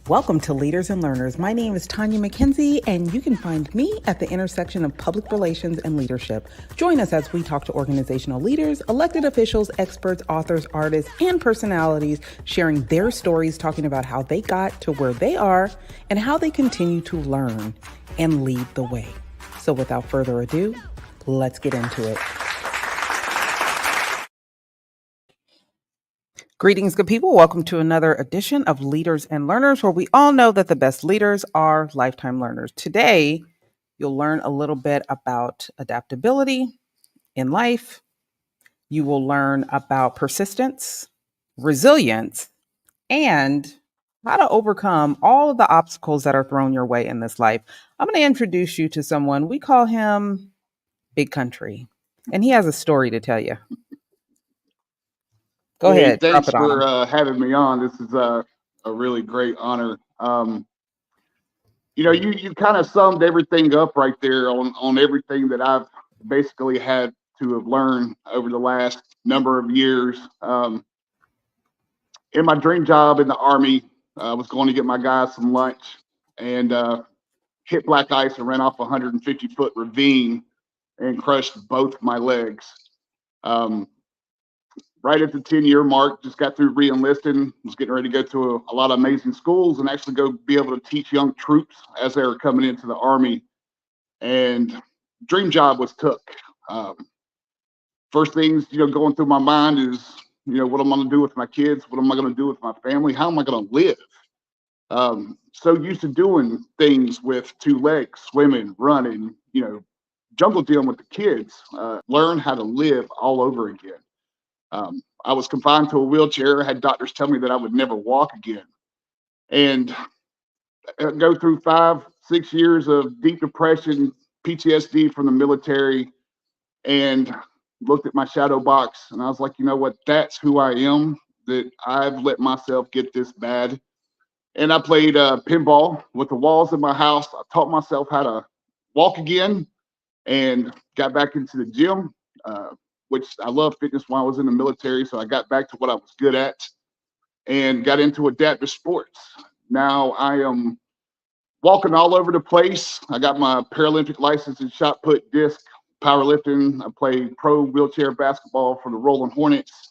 Welcome to Leaders and Learners. My name is Tanya McKenzie, and you can find me at the intersection of public relations and leadership. Join us as we talk to organizational leaders, elected officials, experts, authors, artists, and personalities, sharing their stories, talking about how they got to where they are and how they continue to learn and lead the way. So without further ado, let's get into it. Greetings, good people. Welcome to another edition of Leaders and Learners, where we all know that the best leaders are lifetime learners. Today, you'll learn a little bit about adaptability in life. You will learn about persistence, resilience, and how to overcome all of the obstacles that are thrown your way in this life. I'm going to introduce you to someone. We call him BigCountry, and he has a story to tell you. Go Hey, ahead, drop thanks it on for him. having me on. This is a really great honor. You kind of summed everything up right there on everything that I've basically had to have learned over the last number of years. In my dream job in the Army, I was going to get my guys some lunch and hit black ice and ran off a 150-foot ravine and crushed both my legs. Um, right at the 10-year mark, just got through re-enlisting, was getting ready to go to a lot of amazing schools and actually go be able to teach young troops as they were coming into the Army. And dream job was took. Um, First things, going through my mind is, what am I going to do with my kids? What am I going to do with my family? How am I going to live? So used to doing things with two legs, swimming, running, jungle dealing with the kids, learn how to live all over again. I was confined to a wheelchair, had doctors tell me that I would never walk again. And go through 5, 6 years of deep depression, PTSD from the military, and looked at my shadow box and I was like, you know what? That's who I am, that I've let myself get this bad. And I played pinball with the walls in my house. I taught myself how to walk again and got back into the gym, uh, which I love fitness when I was in the military. So I got back to what I was good at and got into adaptive sports. Now I am walking all over the place. I got my Paralympic license in shot put, disc, powerlifting. I play pro wheelchair basketball for the Rolling Hornets.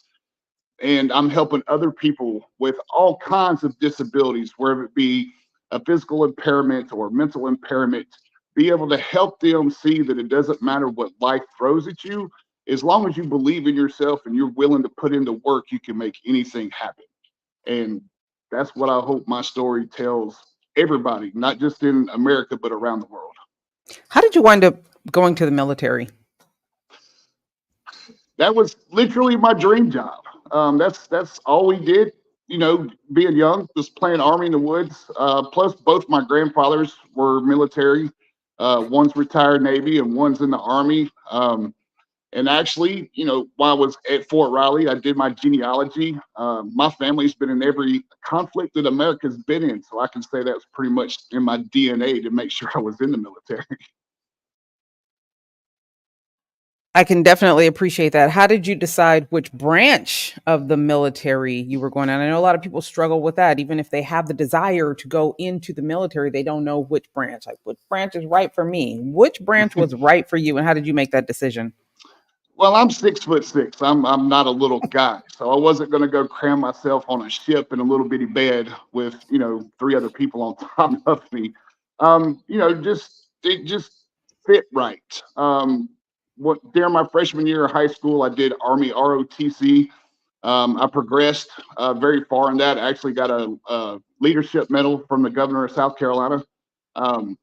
And I'm helping other people with all kinds of disabilities, whether it be a physical impairment or mental impairment, be able to help them see that it doesn't matter what life throws at you. As long as you believe in yourself and you're willing to put in the work, you can make anything happen. And that's what I hope my story tells everybody, not just in America, but around the world. How did you wind up going to the military? That was literally my dream job. That's all we did. Being young, just playing army in the woods. Plus, both my grandfathers were military. One's retired Navy and one's in the Army. And actually, while I was at Fort Riley, I did my genealogy. My family's been in every conflict that America's been in, so I can say that was pretty much in my DNA to make sure I was in the military. I can definitely appreciate that. How did you decide which branch of the military you were going on? I know a lot of people struggle with that. Even if they have the desire to go into the military, they don't know which branch. Like, which branch is right for me? Which branch was right for you, and how did you make that decision? Well, I'm 6'6". I'm not a little guy, so I wasn't going to go cram myself on a ship in a little bitty bed with three other people on top of me. Just it just fit right. What during my freshman year of high school, I did Army ROTC. I progressed very far in that. I actually got a leadership medal from the governor of South Carolina. Um,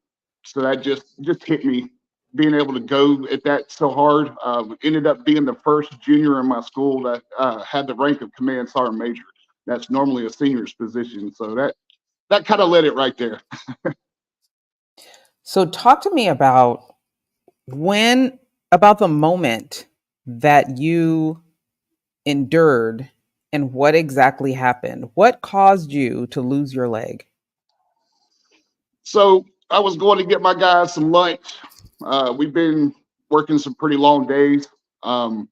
so that just hit me being able to go at that so hard. Ended up being the first junior in my school that had the rank of command sergeant major. That's normally a senior's position. So that kind of led it right there. So, talk to me about when, about the moment that you endured and what exactly happened. What caused you to lose your leg? So I was going to get my guys some lunch. We've been working some pretty long days. Um,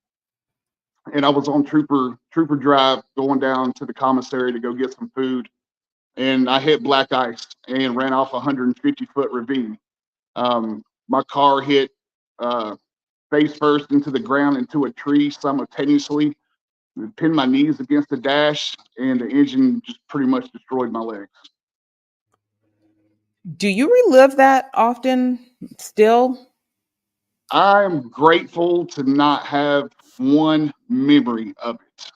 and I was on trooper drive going down to the commissary to go get some food. and I hit black ice and ran off a 150-foot ravine. My car hit uh, face first into the ground into a tree simultaneously, pinned my knees against the dash, and the engine just pretty much destroyed my legs. Do you relive that often still? I am grateful to not have one memory of it.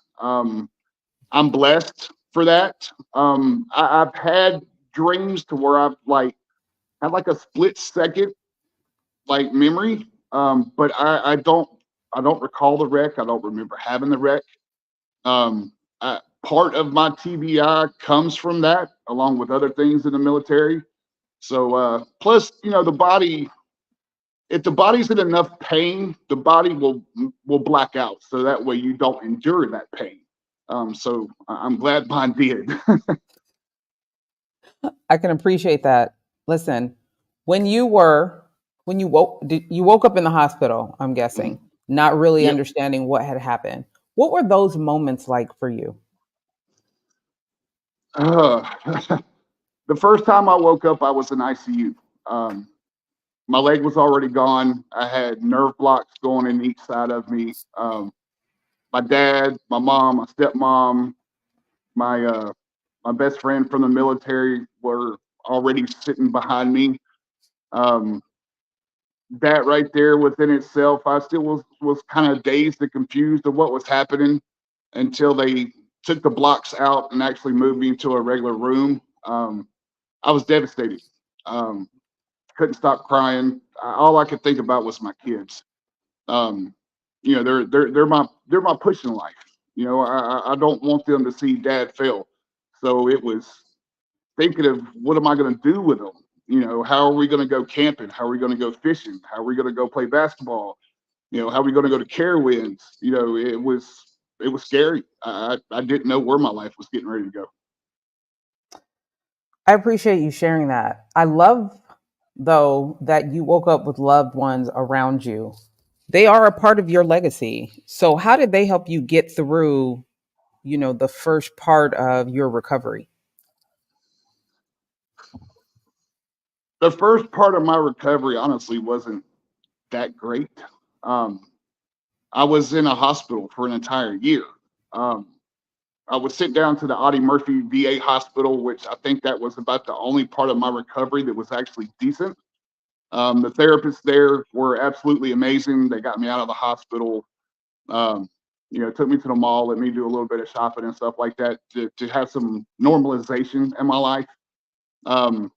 I'm blessed for that. I've had dreams to where I've like had like a split second like memory, but I don't recall the wreck. I don't remember having the wreck. Um, Part of my TBI comes from that, along with other things in the military. So plus, you know, the body, if the body's in enough pain, the body will black out, so that way you don't endure that pain. So I'm glad mine did. I can appreciate that. Listen, when you were when you woke up in the hospital, I'm guessing, not really Yep. understanding what had happened. What were those moments like for you? Uh, the first time I woke up, I was in ICU. Um, my leg was already gone. I had nerve blocks going in each side of me. My dad, my mom, my stepmom, my my best friend from the military were already sitting behind me. Um, that right there within itself, I still was kind of dazed and confused of what was happening until they took the blocks out and actually moved me into a regular room. I was devastated. Um, couldn't stop crying. All I could think about was my kids. Um, you know, they're my push in life. You know, I don't want them to see dad fail. So it was thinking of what am I going to do with them? You know, how are we going to go camping? How are we going to go fishing? How are we going to go play basketball? You know, how are we going to go to Carowinds? You know, it was scary. I didn't know where my life was getting ready to go. I appreciate you sharing that. I love, though, that you woke up with loved ones around you. They are a part of your legacy. So, how did they help you get through, the first part of your recovery? The first part of my recovery, honestly, wasn't that great. Um, I was in a hospital for an entire year. Um, I was sent down to the Audie Murphy VA hospital, which I think that was about the only part of my recovery that was actually decent. The therapists there were absolutely amazing. They got me out of the hospital. Um, you know, took me to the mall, let me do a little bit of shopping and stuff like that to have some normalization in my life. Um,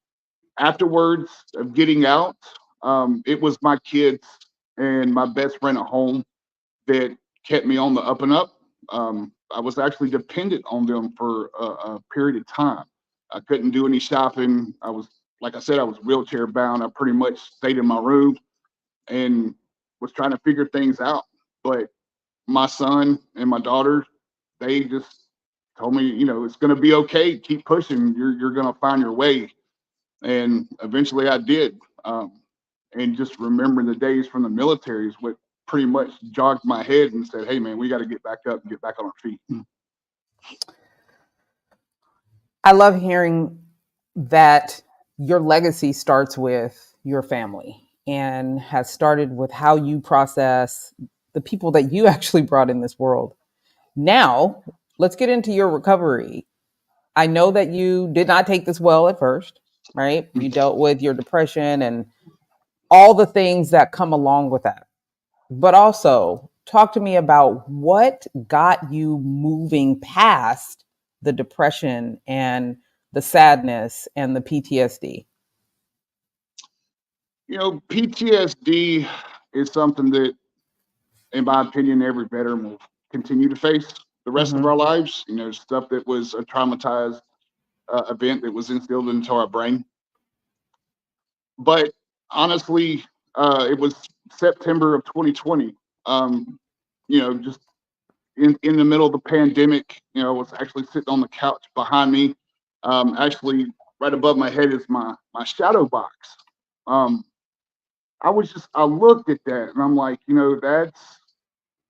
Afterwards of getting out, it was my kids and my best friend at home that kept me on the up and up. I was actually dependent on them for a period of time. I couldn't do any shopping. I was, like I said, I was wheelchair bound. I pretty much stayed in my room and was trying to figure things out. But my son and my daughter, they just told me, you know, it's going to be okay. Keep pushing. You're going to find your way. And eventually I did. And just remembering the days from the military is what pretty much jogged my head and said, hey, man, we got to get back up and get back on our feet. I love hearing that your legacy starts with your family and has started with how you process the people that you actually brought in this world. Now, let's get into your recovery. I know that you did not take this well at first, right? You dealt with your depression and all the things that come along with that. But also, talk to me about what got you moving past the depression and the sadness and the PTSD. You know, PTSD is something that, in my opinion, every veteran will continue to face the rest of Mm-hmm. our lives. You know, stuff that was a traumatized event that was instilled into our brain. But honestly, it was September of 2020. Um, you know, just in the middle of the pandemic, you know, I was actually sitting on the couch behind me. Actually, right above my head is my shadow box. Um, I looked at that and I'm like, you know,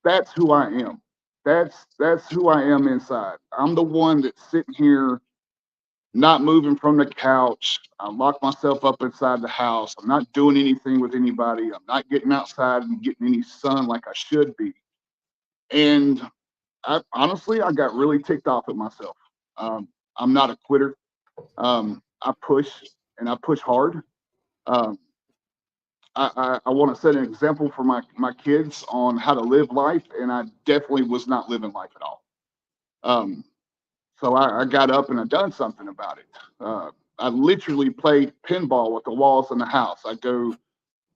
that's who I am. That's who I am inside. I'm the one that's sitting here not moving from the couch. I lock myself up inside the house. I'm not doing anything with anybody. I'm not getting outside and getting any sun like I should be. And I got really ticked off at myself. I'm not a quitter. I push and I push hard. Um, I want to set an example for my kids on how to live life, and I definitely was not living life at all. Um, so I got up and I done something about it. I literally played pinball with the walls in the house. I go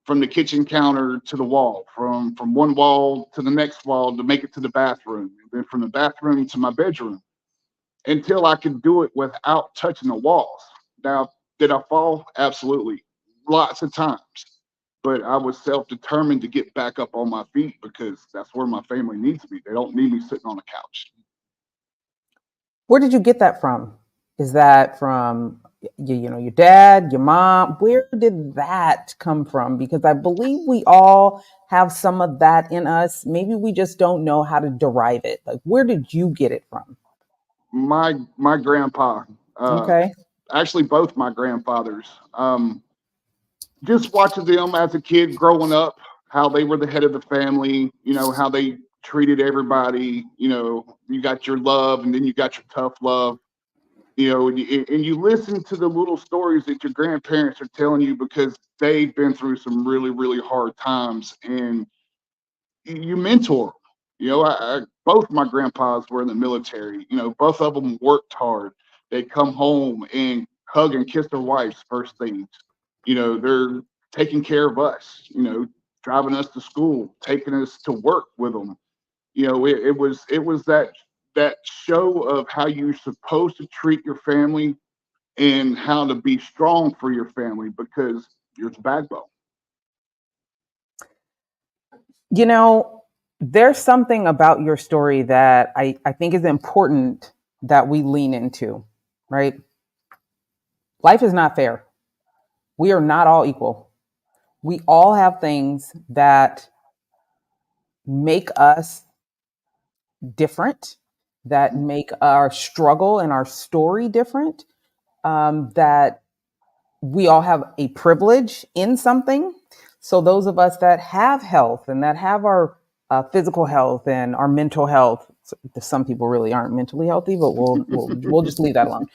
from the kitchen counter to the wall, from one wall to the next wall to make it to the bathroom, and then from the bathroom to my bedroom until I could do it without touching the walls. Now, did I fall? Absolutely, lots of times. But I was self-determined to get back up on my feet because that's where my family needs me. They don't need me sitting on the couch. Where did you get that from? Is that from your dad, your mom? Where did that come from? Because I believe we all have some of that in us. Maybe we just don't know how to derive it. Like, where did you get it from? My grandpa, uh, Okay. actually both my grandfathers, just watching them as a kid growing up, how they were the head of the family, how they treated everybody. You got your love and then you got your tough love. And you listen to the little stories that your grandparents are telling you because they've been through some really, really hard times, and you mentor them. Both my grandpas were in the military. Both of them worked hard. They come home and hug and kiss their wives first things. They're taking care of us. Driving us to school, taking us to work with them. It was that show of how you're supposed to treat your family and how to be strong for your family because you're the backbone. You know, there's something about your story that I think is important that we lean into, right? Life is not fair. We are not all equal. We all have things that make us different, that make our struggle and our story different, that we all have a privilege in something. So those of us that have health and that have our physical health and our mental health, some people really aren't mentally healthy, but we'll just leave that alone.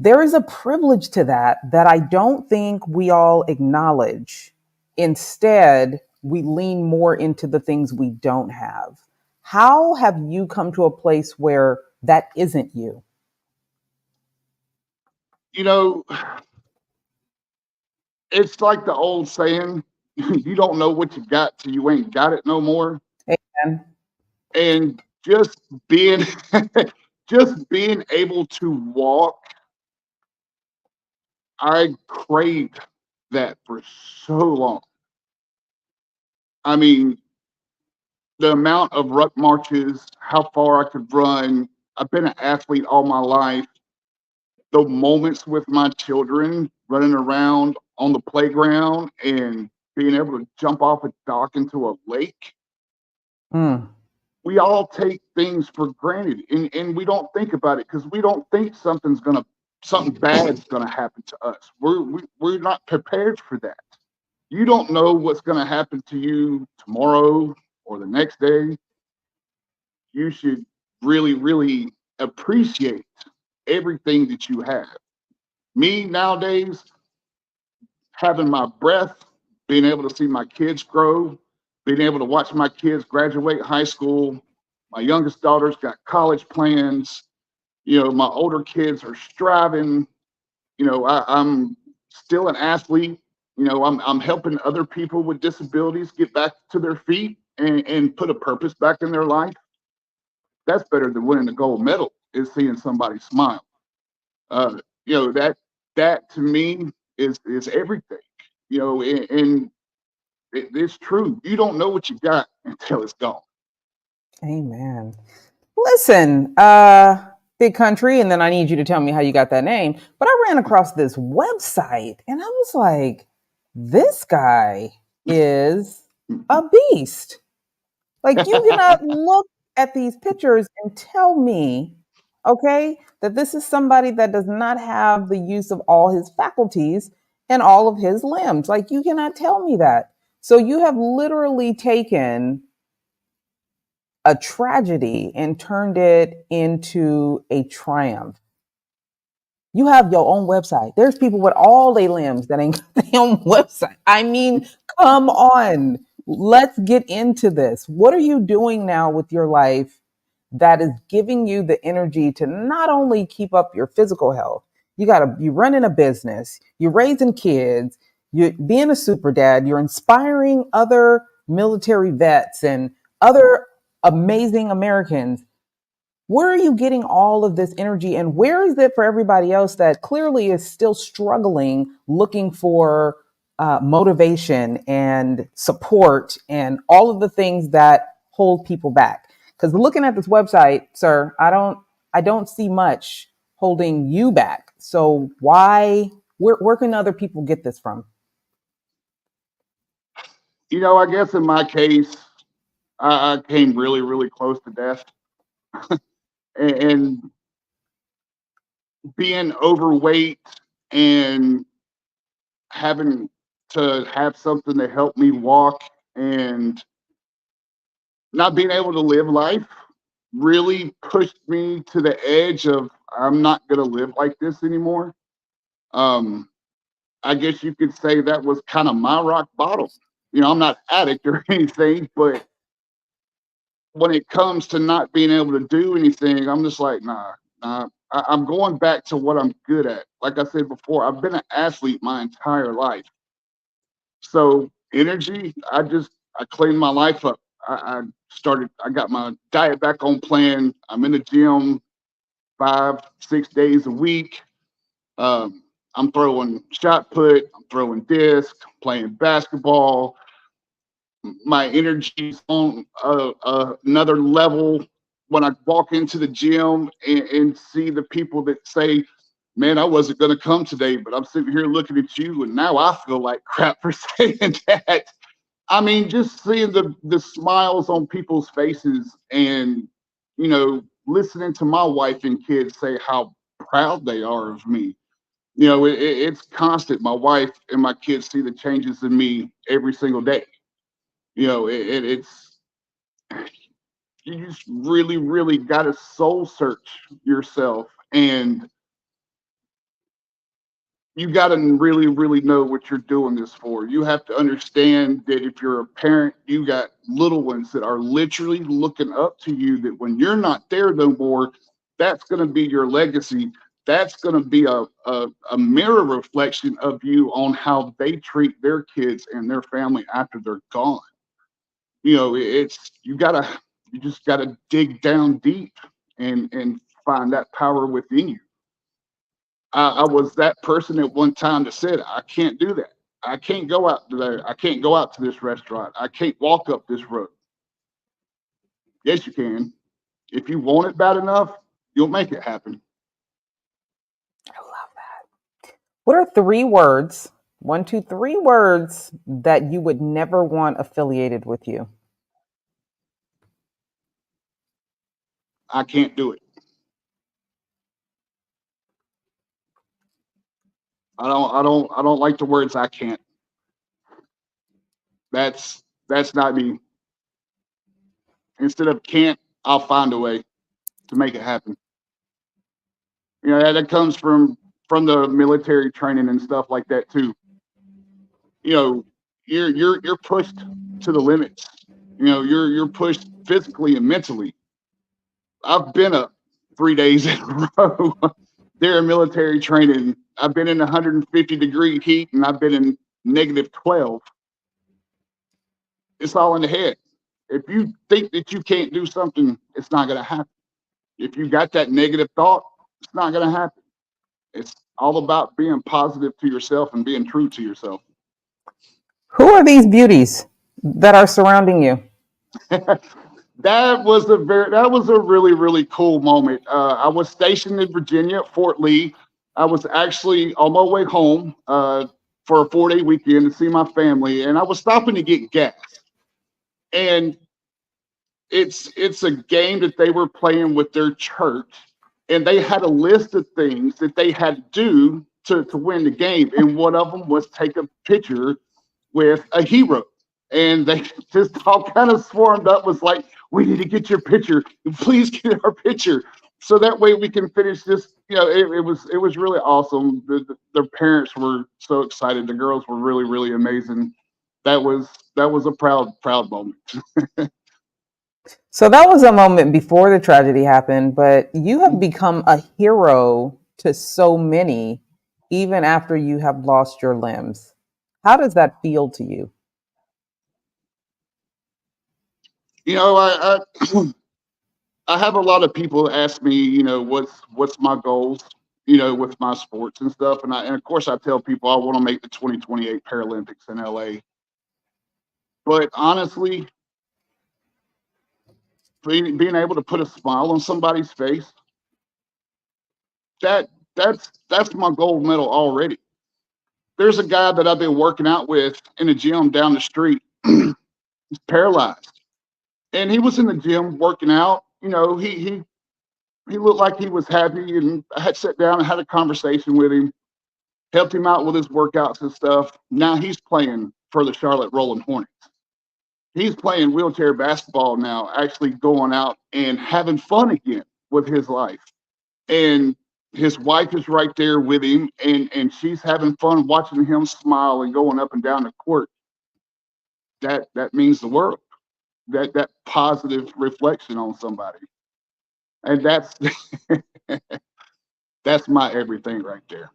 There is a privilege to that I don't think we all acknowledge. Instead, we lean more into the things we don't have. How have you come to a place where that isn't you? you know, it's like the old saying, you don't know what you got till you ain't got it no more. And And just being just being able to walk, I craved that for so long. I mean, the amount of ruck marches, how far I could run. I've been an athlete all my life. The moments with my children running around on the playground and being able to jump off a dock into a lake, mm, we all take things for granted, and we don't think about it because we don't think something bad's gonna happen to us. We're not prepared for that. You don't know what's gonna happen to you tomorrow or the next day. You should really, really appreciate everything that you have. Me nowadays, having my breath, being able to see my kids grow, being able to watch my kids graduate high school. My youngest daughter's got college plans. My older kids are striving. I'm still an athlete. I'm helping other people with disabilities get back to their feet and put a purpose back in their life. That's better than winning a gold medal is seeing somebody smile. Uh, that to me is everything. And it's true. You don't know what you got until it's gone. amen. Listen, Big Country, and then I need you to tell me how you got that name. But I ran across this website and I was like, this guy is a beast. Like, you cannot look at these pictures and tell me, Okay, that this is somebody that does not have the use of all his faculties and all of his limbs. Like, you cannot tell me that. So you have literally taken a tragedy and turned it into a triumph. You have your own website. There's people with all their limbs that ain't got their own website. I mean, come on. Let's get into this. What are you doing now with your life that is giving you the energy to not only keep up your physical health, you running a business, you're raising kids, you're being a super dad, you're inspiring other military vets and other amazing Americans. Where are you getting all of this energy, and where is it for everybody else that clearly is still struggling, looking for motivation and support and all of the things that hold people back? Because looking at this website, sir, I don't see much holding you back. So where can other people get this from? I guess in my case, I came really, really close to death, and being overweight and having to have something to help me walk and not being able to live life really pushed me to the edge of I'm not going to live like this anymore. Um, I guess you could say that was kind of my rock bottom. I'm not addict or anything, but when it comes to not being able to do anything, I'm just like, nah, nah. I'm going back to what I'm good at. Like I said before, I've been an athlete my entire life. So energy, I cleaned my life up. I got my diet back on plan. I'm in the gym 5, 6 days a week. I'm throwing shot put, I'm throwing disc, playing basketball. My energy's on another level when I walk into the gym and see the people that say, man, I wasn't going to come today, but I'm sitting here looking at you and now I feel like crap for saying that. I mean, just seeing the smiles on people's faces and, listening to my wife and kids say how proud they are of me. It's constant. My wife and my kids see the changes in me every single day. It's you just really, really got to soul search yourself, and you got to really, really know what you're doing this for. You have to understand that if you're a parent, you got little ones that are literally looking up to you, that when you're not there no more, that's going to be your legacy. That's going to be a mirror reflection of you on how they treat their kids and their family after they're gone. It's you just gotta dig down deep and find that power within you. I was that person at one time that said, I can't do that. I can't go out there. I can't go out to this restaurant. I can't walk up this road. Yes, you can. If you want it bad enough, you'll make it happen. I love that. What are three words, one, two, three words that you would never want affiliated with you? I can't do it. I don't like the words I can't. That's not me. Instead of can't, I'll find a way to make it happen. That comes from the military training and stuff like that too. you know you're pushed to the limits. You're pushed physically and mentally. I've been up 3 days in a row during military training. I've been in 150-degree heat and I've been in -12. It's all in the head. If you think that you can't do something, it's not going to happen. If you got that negative thought, it's not going to happen. It's all about being positive to yourself and being true to yourself. Who are these beauties that are surrounding you? That was a really, really cool moment. I was stationed in Virginia at Fort Lee. I was actually on my way home for a 4-day weekend to see my family, and I was stopping to get gas. And it's a game that they were playing with their church, and they had a list of things that they had to do to win the game. And one of them was take a picture with a hero. And they just all kind of swarmed up, was like, we need to get your picture. Please get our picture. So that way we can finish this. It was really awesome. Their parents were so excited. The girls were really, really amazing. That was that was a proud moment. So that was a moment before the tragedy happened, but you have become a hero to so many, even after you have lost your limbs. How does that feel to you? You know, I have a lot of people ask me, what's my goals, with my sports and stuff, and of course I tell people I want to make the 2028 Paralympics in LA. But honestly, being able to put a smile on somebody's face, that that's my gold medal already. There's a guy that I've been working out with in a gym down the street. He's paralyzed, and he was in the gym working out. He looked like he was happy, and I had sat down and had a conversation with him, helped him out with his workouts and stuff. Now he's playing for the Charlotte Rolling Hornets. He's playing wheelchair basketball now, actually going out and having fun again with his life. And his wife is right there with him, and she's having fun watching him smile and going up and down the court. That means the world. That positive reflection on somebody, and that's my everything right there.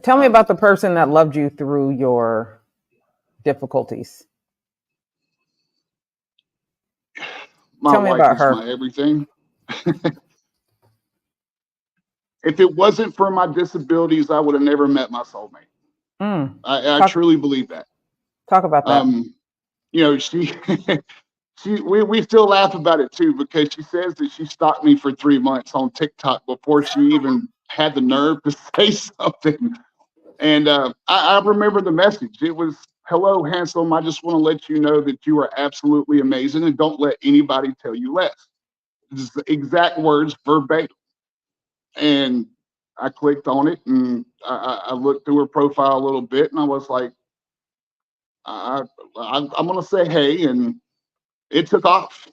Tell me Um, about the person that loved you through your difficulties. my Tell me wife about is her. my everything. If it wasn't for my disabilities, I would have never met my soulmate. Mm. I Talk truly believe that. talk about that. Um, she we still laugh about it too, because she says that she stalked me for 3 months on TikTok before she even had the nerve to say something. And I remember the message. It was, "Hello, handsome. I just want to let you know that you are absolutely amazing, and don't let anybody tell you less." This is the exact words verbatim. And I clicked on it, and I looked through her profile a little bit, and I was like, I'm going to say hey. And it took off.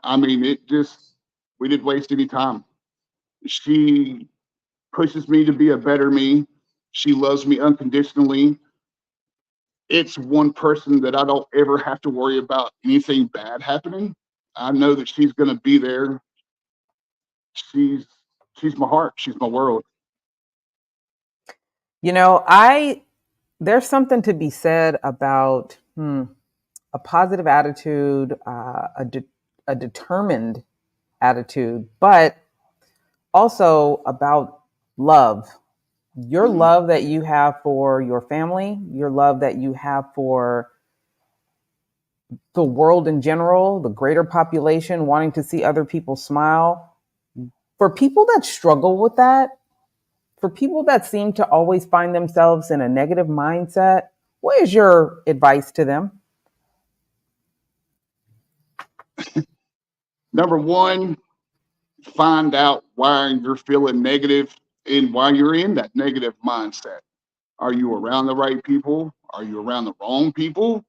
I mean, we didn't waste any time. She pushes me to be a better me. She loves me unconditionally. It's one person that I don't ever have to worry about anything bad happening. I know that she's going to be there. She's she's my heart. She's my world. I there's something to be said about a positive attitude, a determined attitude, but also about love. Your Mhm. love that you have for your family, your love that you have for the world in general, the greater population, wanting to see other people smile. For people that struggle with that, for people that seem to always find themselves in a negative mindset, what is your advice to them? Number one, find out why you're feeling negative and why you're in that negative mindset. Are you around the right people? Are you around the wrong people?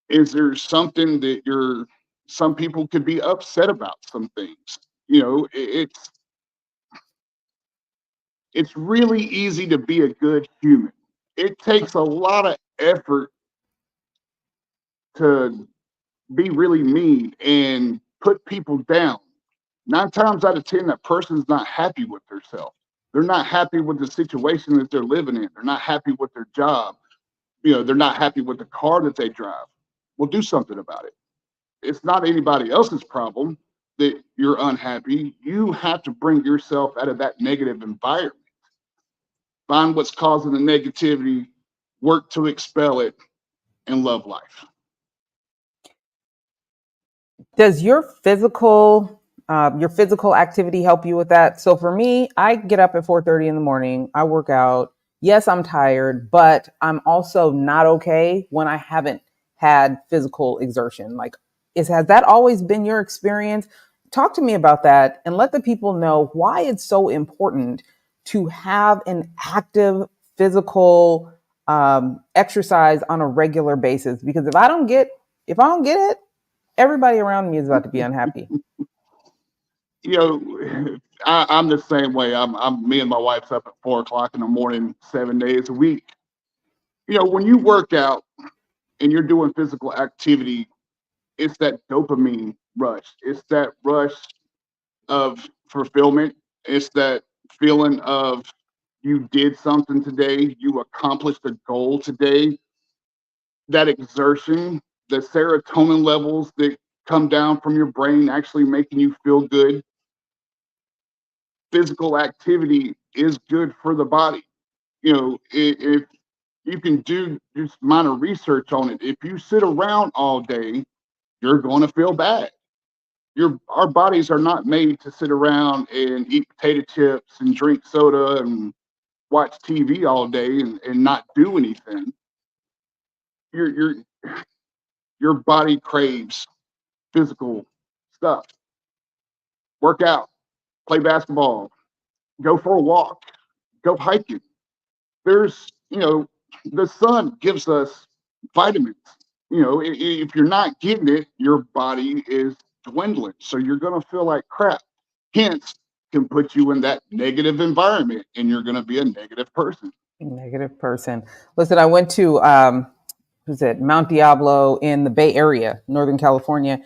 Is there something that some people could be upset about some things? It's really easy to be a good human. It takes a lot of effort to be really mean and put people down. 9 times out of 10, that person's not happy with themselves. They're not happy with the situation that they're living in. They're not happy with their job. They're not happy with the car that they drive. Well, do something about it. It's not anybody else's problem that you're unhappy. You have to bring yourself out of that negative environment. Find what's causing the negativity, work to expel it, and love life. Does your physical activity help you with that? So for me, I get up at 4:30 in the morning. I work out. Yes, I'm tired, but I'm also not okay when I haven't had physical exertion. Like, has that always been your experience? Talk to me about that and let the people know why it's so important to have an active physical exercise on a regular basis. Because if I don't get it, everybody around me is about to be unhappy. You know, I'm the same way. Me and my wife's up at 4 o'clock in the morning, 7 days a week. You know, when you work out and you're doing physical activity, it's that dopamine rush. It's that rush of fulfillment. It's that feeling of you did something today, you accomplished a goal today. That exertion, the serotonin levels that come down from your brain actually making you feel good. Physical activity is good for the body. You know, if you can do just minor research on it, if you sit around all day, you're going to feel bad. Our bodies are not made to sit around and eat potato chips and drink soda and watch TV all day and not do anything. Your your body craves physical stuff. Work out, play basketball, go for a walk, go hiking. There's, the sun gives us vitamins. If you're not getting it, your body is dwindling. So you're going to feel like crap. Hence, can put you in that negative environment and you're going to be a negative person. Negative person. Listen, I went to who's it, Mount Diablo in the Bay Area, Northern California,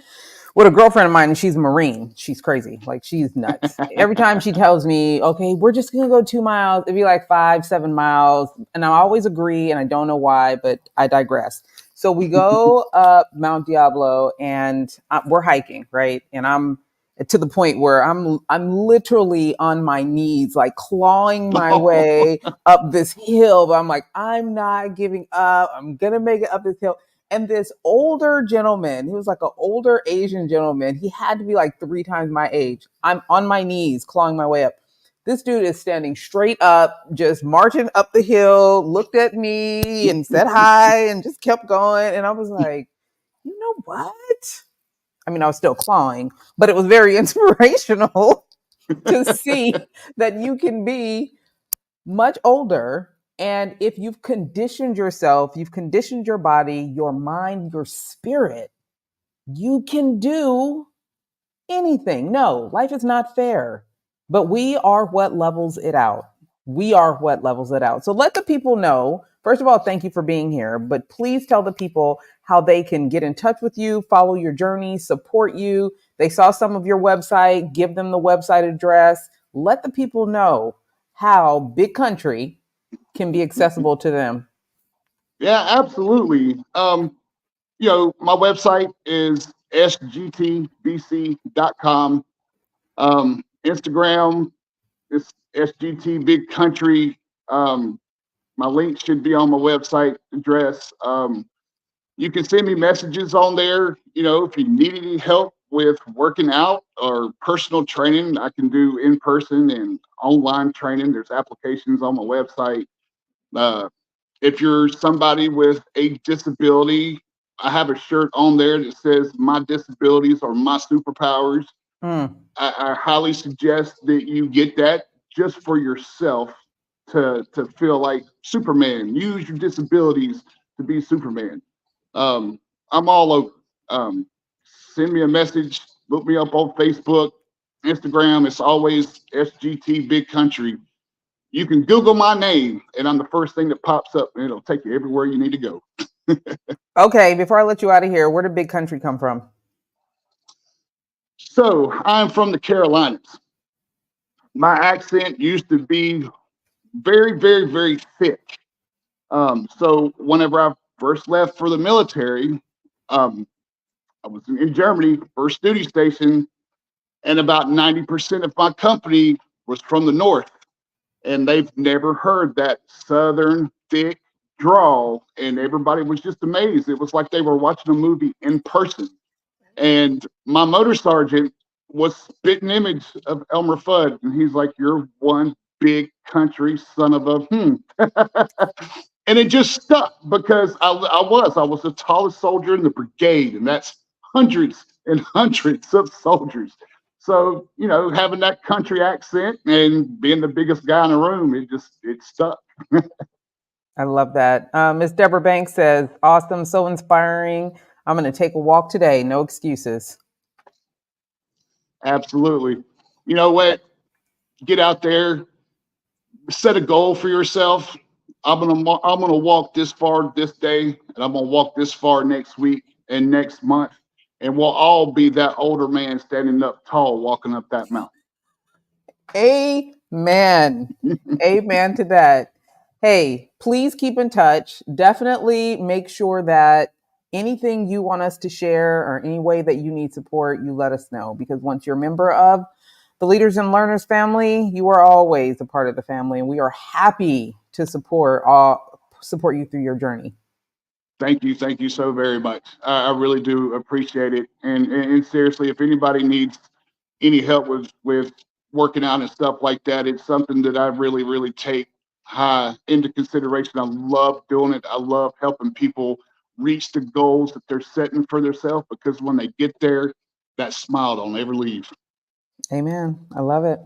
with a girlfriend of mine, and she's a Marine. She's crazy. Like, she's nuts. Every time she tells me, okay, we're just going to go 2 miles, it'd be like 5, 7 miles. And I always agree, and I don't know why, but I digress. So we go up Mount Diablo and we're hiking, right? And I'm to the point where I'm literally on my knees, like clawing my way up this hill. But I'm like, I'm not giving up. I'm going to make it up this hill. And this older gentleman, he was like an older Asian gentleman. He had to be like 3 times my age. I'm on my knees, clawing my way up. This dude is standing straight up, just marching up the hill, looked at me and said hi and just kept going. And I was like, you know what? I mean, I was still clawing, but it was very inspirational to see that you can be much older. And if you've conditioned yourself, you've conditioned your body, your mind, your spirit, you can do anything. No, life is not fair, but we are what levels it out. We are what levels it out. So let the people know. First of all, thank you for being here, but please tell the people how they can get in touch with you, follow your journey, support you. They saw some of your website, give them the website address. Let the people know how Big Country can be accessible to them. Yeah, absolutely. My website is sgtbc.com. Instagram is SGT Big Country. My link should be on my website address. You can send me messages on there. If you need any help with working out or personal training, I can do in person and online training. There's applications on my website. Uh, if you're somebody with a disability, I have a shirt on there that says my disabilities are my superpowers. Mm, I highly suggest that you get that just for yourself to feel like Superman. Use your disabilities to be Superman. I'm all over. Um, Send me a message. Look me up on Facebook, Instagram. It's always SGT Big Country. You can Google my name, and I'm the first thing that pops up, and it'll take you everywhere you need to go. okay, before I let you out of here, where did Big Country come from? So I'm from the Carolinas. My accent used to be very, very, very thick. So whenever I first left for the military, um, I was in Germany, first duty station, and about 90% of my company was from the north, and they've never heard that southern thick drawl, and everybody was just amazed. It was like they were watching a movie in person. And my motor sergeant was spitting image of Elmer Fudd, and he's like, "You're one big country son of a hmm." And it just stuck because I was the tallest soldier in the brigade, and that's hundreds and hundreds of soldiers. So, having that country accent and being the biggest guy in the room, it stuck. I love that. Miss Deborah Banks says, awesome, so inspiring. I'm going to take a walk today. No excuses. Absolutely. You know what? Get out there, set a goal for yourself. I'm gonna walk this far this day, and I'm gonna walk this far next week and next month, and we'll all be that older man standing up tall, walking up that mountain. Amen. Amen to that. Hey, please keep in touch. Definitely make sure that anything you want us to share or any way that you need support, you let us know. Because once you're a member of the Leaders and Learners family, you are always a part of the family, and we are happy to support you through your journey. Thank you so very much. I really do appreciate it. And seriously, if anybody needs any help with working out and stuff like that, it's something that I really take high into consideration. I love doing it. I love helping people reach the goals that they're setting for themselves, because when they get there, that smile don't ever leave. Amen. I love it.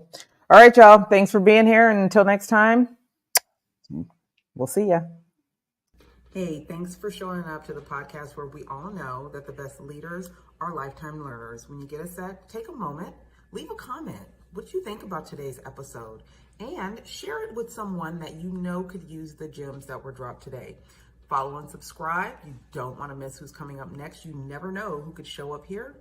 All right, y'all. Thanks for being here. And until next time, we'll see ya. Hey, thanks for showing up to the podcast where we all know that the best leaders are lifetime learners. When you get a sec, take a moment, leave a comment. What you think about today's episode? And share it with someone that you know could use the gems that were dropped today. Follow and subscribe. You don't want to miss who's coming up next. You never know who could show up here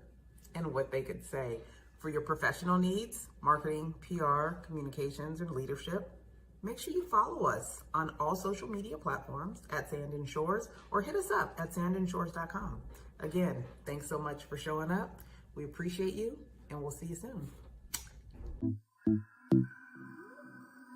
and what they could say. For your professional needs, marketing, PR, communications, and leadership, make sure you follow us on all social media platforms at Sand and Shores, or hit us up at sandandshores.com. Again, thanks so much for showing up. We appreciate you, and we'll see you soon.